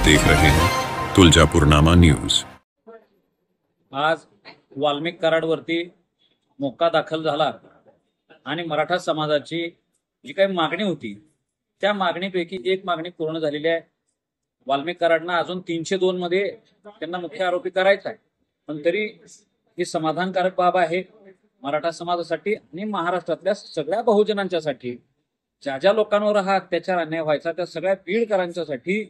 देख रहे हैं तुलजापुरनामा न्यूज। आज वाल्मिक कराडवरती मोक्का दाखल झाला आणि मराठा समाजाची जी काही मागणी होती त्या मागणीपैकी एक मागणी पूर्ण झालेली आहे। वाल्मिक कराडना अजून 302 मध्ये त्यांना मुख्य आरोपी करायचा आहे, पण तरी ही समाधानकारक बाब आहे मराठा समाजासाठी आणि महाराष्ट्रातल्या सगळ्या बहुजनांच्यासाठी। ज्या ज्या लोकांवर हा अत्याचार अन्याय व्हायचा त्या सगळ्या बीडकरांच्यासाठी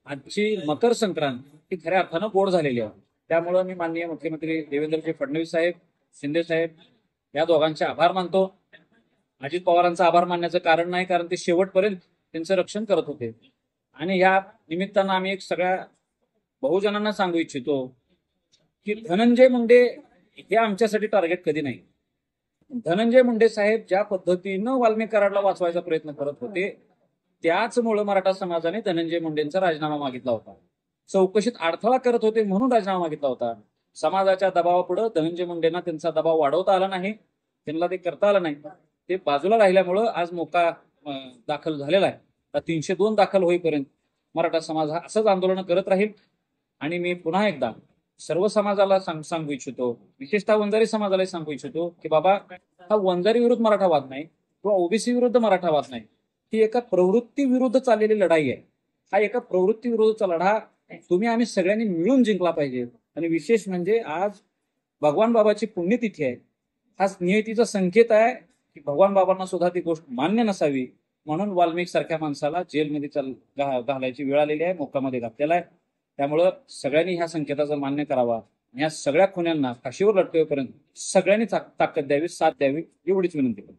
आजची मकर संक्रांत ही खऱ्या अर्थानं गोड झालेली आहे। त्यामुळे मी माननीय मुख्यमंत्री देवेंद्रजी फडणवीस साहेब, शिंदे साहेब या दोघांचे आभार मानतो। अजित पवारांचा आभार मानण्याचं कारण नाही, कारण ते शेवटपर्यंत त्यांचं रक्षण करत होते। आणि या निमित्तानं आम्ही एक सगळ्या बहुजनांना सांगू इच्छितो की धनंजय मुंडे हे आमच्यासाठी टार्गेट कधी नाही। धनंजय मुंडे साहेब ज्या पद्धतीनं वाल्मिक कराडला वाचवायचा प्रयत्न करत होते त्याचमुळे मराठा समाजाने धनंजय मुंडेंचा राजीनामा मागितला होता। चौकशीत अडथळा करत होते म्हणून राजीनामा मागितला होता। समाजाच्या दबावापुढे धनंजय मुंडेंना त्यांचा दबाव वाढवता आला नाही, त्यांना ते करता आलं नाही। ते बाजूला राहिल्यामुळं आज मोक्का दाखल झालेला आहे। 302 दाखल होईपर्यंत मराठा समाज हा असंच आंदोलन करत राहील। आणि मी पुन्हा एकदा सर्व समाजाला सांगू इच्छितो, विशेषतः वंजारी समाजाला सांगू इच्छितो की बाबा, हा वंजारी विरुद्ध मराठा वाद नाही किंवा ओबीसी विरुद्ध मराठा वाद नाही, ही एका प्रवृत्ती विरुद्ध चाललेली लढाई आहे। हा एका प्रवृत्ती विरुद्धचा लढा तुम्ही आम्ही सगळ्यांनी मिळून जिंकला पाहिजे। आणि विशेष म्हणजे आज भगवान बाबाची पुण्यतिथी आहे। हा नियतीचा संकेत आहे की भगवान बाबांना सुद्धा ती गोष्ट मान्य नसावी, म्हणून वाल्मिक सारख्या माणसाला जेलमध्ये घालायची वेळ आलेली आहे, मोक्कामध्ये घातलेला आहे। त्यामुळं सगळ्यांनी ह्या संकेताचा मान्य करावा। या सगळ्या खुन्यांना फाशीवर लटकेपर्यंत सगळ्यांनी ताकद द्यावी, साथ द्यावी, एवढीच विनंती करतो।